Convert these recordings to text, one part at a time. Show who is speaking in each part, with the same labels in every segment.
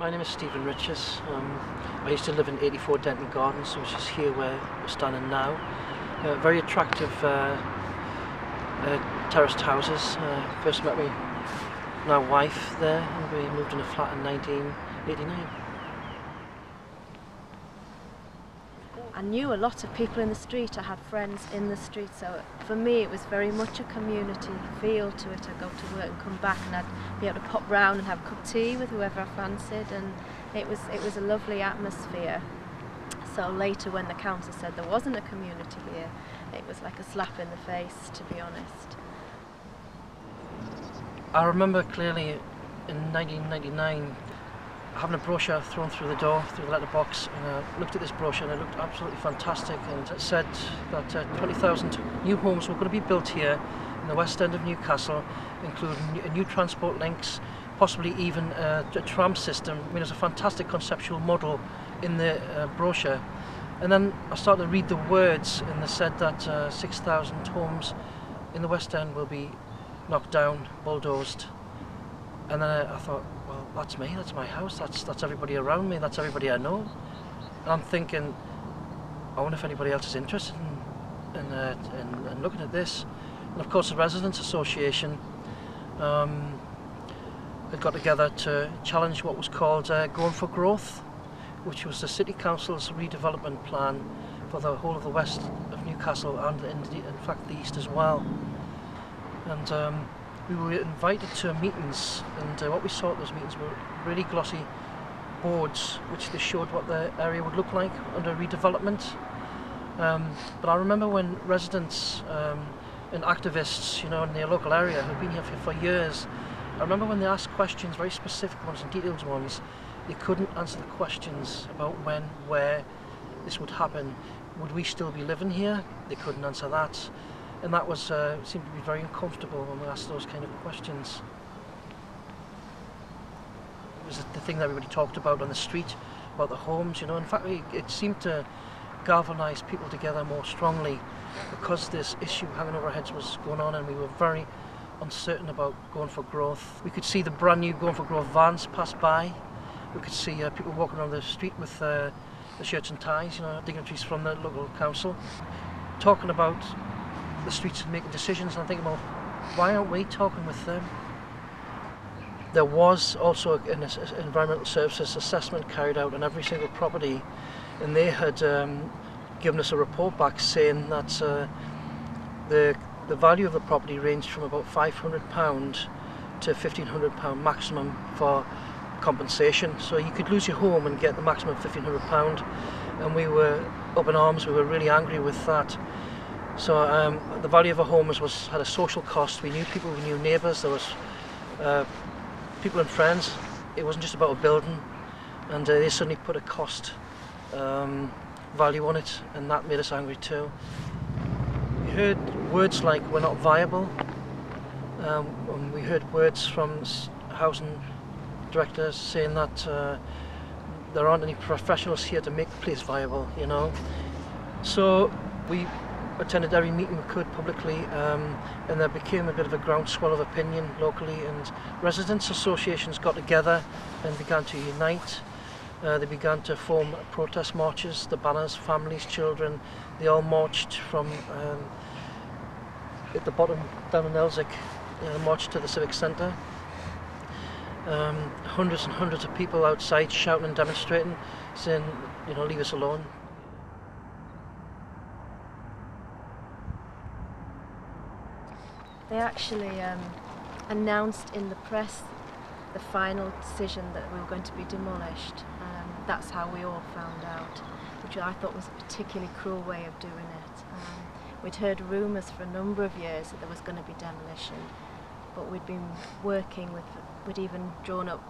Speaker 1: My name is Stephen Riches. I used to live in 84 Denton Gardens, which is here where we're standing now. Very attractive terraced houses. First met my now wife there, and we moved in a flat in 1989.
Speaker 2: I knew a lot of people in the street. I had friends in the street, so for me it was very much a community feel to it. I'd go to work and come back, and I'd be able to pop round and have a cup of tea with whoever I fancied, and it was a lovely atmosphere. So later, when the council said there wasn't a community here, it was like a slap in the face, to be honest.
Speaker 1: I remember clearly in 1999 having a brochure thrown through the door, through the letterbox, and I looked at this brochure and it looked absolutely fantastic, and it said that 20,000 new homes were going to be built here in the west end of Newcastle, including new transport links, possibly even a tram system. I mean, there's a fantastic conceptual model in the brochure. And then I started to read the words, and they said that 6,000 homes in the west end will be knocked down, bulldozed. And then I thought, well, that's me, that's my house, that's everybody around me, that's everybody I know. And I'm thinking, I wonder if anybody else is interested in looking at this. And of course the Residents Association had got together to challenge what was called Going for Growth, which was the City Council's redevelopment plan for the whole of the west of Newcastle and in fact the east as well. And we were invited to meetings, and what we saw at those meetings were really glossy boards which they showed what the area would look like under redevelopment. But I remember when residents and activists, you know, in their local area who've been here for years, I remember when they asked questions, very specific ones and detailed ones, they couldn't answer the questions about when, where this would happen. Would we still be living here? They couldn't answer that. And that was seemed to be very uncomfortable when we asked those kind of questions. It was the thing that everybody talked about on the street, about the homes, you know. In fact, it seemed to galvanise people together more strongly because this issue hanging over our heads was going on, and we were very uncertain about Going for Growth. We could see the brand new Going for Growth vans pass by. We could see people walking around the street with the shirts and ties, you know, dignitaries from the local council, talking about the streets and making decisions, and I'm thinking, well, why aren't we talking with them? There was also an environmental services assessment carried out on every single property, and they had given us a report back saying that the value of the property ranged from about £500 to £1,500 maximum for compensation. So you could lose your home and get the maximum £1,500, and we were up in arms. We were really angry with that. So the value of a home had a social cost. We knew people, we knew neighbours, there was people and friends. It wasn't just about a building, and they suddenly put a cost value on it, and that made us angry too. We heard words like "we're not viable," and we heard words from housing directors saying that there aren't any professionals here to make the place viable, you know. So we attended every meeting we could publicly, and there became a bit of a groundswell of opinion locally, and residents' associations got together and began to unite. They began to form protest marches, the banners, families, children, they all marched from at the bottom down in Elsick, marched to the Civic Centre. Hundreds and hundreds of people outside shouting and demonstrating, saying, you know, leave us alone.
Speaker 2: They actually announced in the press the final decision that we were going to be demolished. That's how we all found out, which I thought was a particularly cruel way of doing it. We'd heard rumours for a number of years that there was going to be demolition, but we'd been working with, we'd even drawn up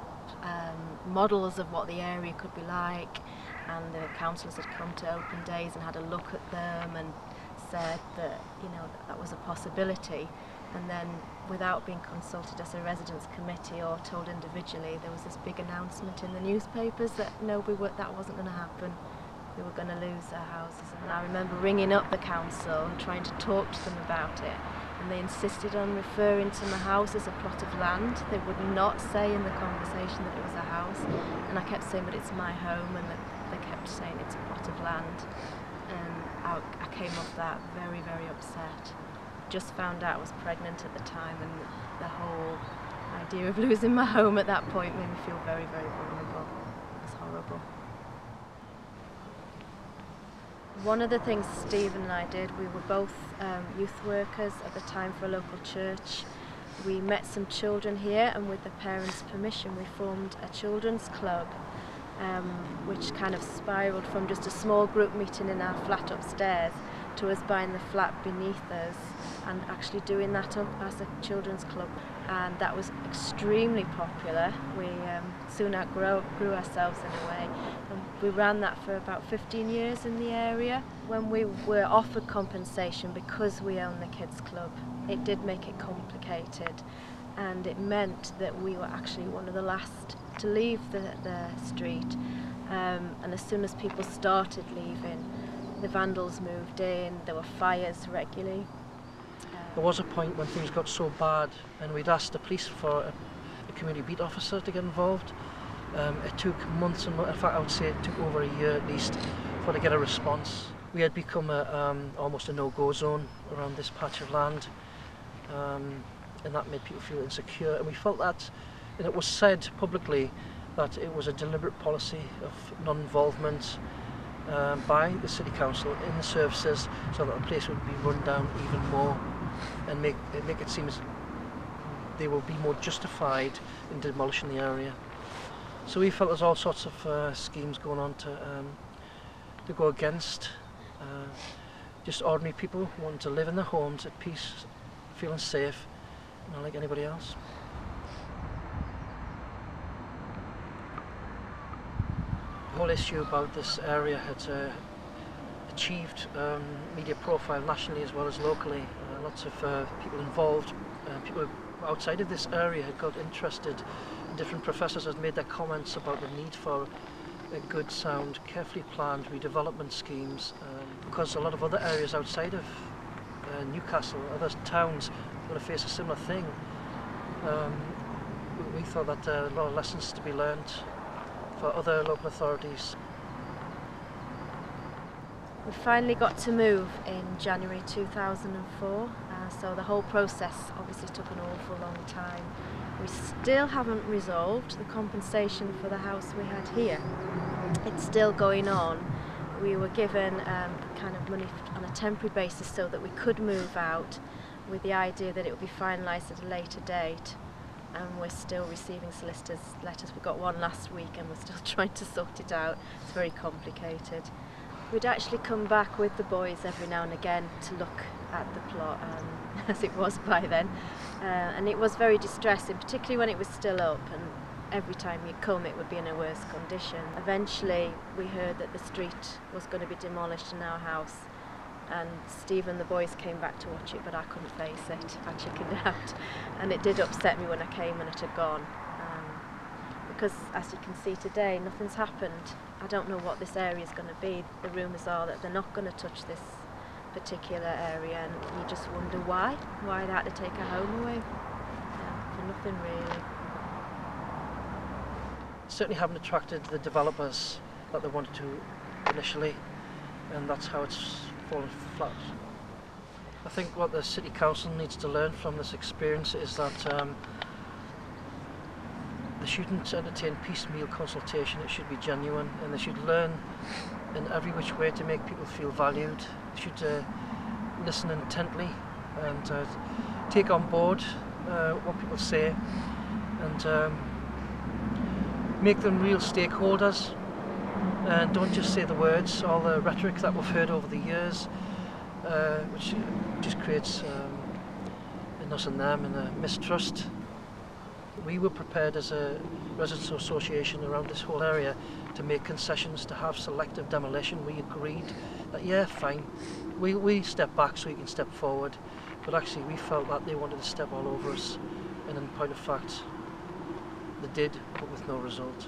Speaker 2: models of what the area could be like, and the councillors had come to open days and had a look at them and said that, you know, that was a possibility. And then, without being consulted as a residents committee or told individually, there was this big announcement in the newspapers that no, that wasn't going to happen. We were going to lose our houses. And I remember ringing up the council and trying to talk to them about it, and they insisted on referring to my house as a plot of land. They would not say in the conversation that it was a house, And I kept saying, but it's my home, and they kept saying it's a plot of land. And I came off that very, very upset. Just found out I was pregnant at the time, and the whole idea of losing my home at that point made me feel very, very vulnerable. It was horrible. One of the things Stephen and I did, we were both youth workers at the time for a local church. We met some children here, and with the parents' permission we formed a children's club, which kind of spiralled from just a small group meeting in our flat upstairs to us buying the flat beneath us and actually doing that up as a children's club. And that was extremely popular. We soon outgrew ourselves in a way, and we ran that for about 15 years in the area. When we were offered compensation because we own the kids club, it did make it complicated, and it meant that we were actually one of the last to leave the street, and as soon as people started leaving, the vandals moved in, there were fires regularly.
Speaker 1: There was a point when things got so bad and we'd asked the police for a community beat officer to get involved. It took months and months, in fact I would say it took over a year at least for to get a response. We had become almost a no-go zone around this patch of land, and that made people feel insecure, and we felt that, and it was said publicly that it was a deliberate policy of non-involvement by the City Council in the services so that the place would be run down even more and make it seem as they will be more justified in demolishing the area. So we felt there's all sorts of schemes going on to go against just ordinary people wanting to live in their homes at peace, feeling safe, not like anybody else. The whole issue about this area had achieved media profile nationally as well as locally. Lots of people involved, people outside of this area had got interested. Different professors had made their comments about the need for a good, sound, carefully planned redevelopment schemes, because a lot of other areas outside of Newcastle, other towns, are going to face a similar thing. We thought that there are a lot of lessons to be learned for other local authorities.
Speaker 2: We finally got to move in January 2004, so the whole process obviously took an awful long time. We still haven't resolved the compensation for the house we had here. It's still going on. We were given kind of money on a temporary basis so that we could move out, with the idea that it would be finalised at a later date, and we're still receiving solicitors' letters. We got one last week and we're still trying to sort it out. It's very complicated. We'd actually come back with the boys every now and again to look at the plot, as it was by then, and it was very distressing, particularly when it was still up, and every time you come it would be in a worse condition. Eventually we heard that the street was going to be demolished in our house, and Steve and the boys came back to watch it, but I couldn't face it. I chickened out, and it did upset me when I came and it had gone, because as you can see today, nothing's happened. I don't know what this area is going to be. The rumours are that they're not going to touch this particular area, and you just wonder why they had to take a home away. Yeah, for nothing really.
Speaker 1: Certainly haven't attracted the developers that they wanted to initially, and that's how it's fallen flat. I think what the City Council needs to learn from this experience is that they shouldn't entertain piecemeal consultation. It should be genuine, and they should learn in every which way to make people feel valued. They should listen intently and take on board what people say, and make them real stakeholders, and don't just say the words, all the rhetoric that we've heard over the years, which just creates an us and them and a mistrust. We were prepared as a residents association around this whole area to make concessions, to have selective demolition. We agreed that, yeah, fine, we step back so we can step forward, but actually we felt that they wanted to step all over us, and in point of fact they did, but with no result.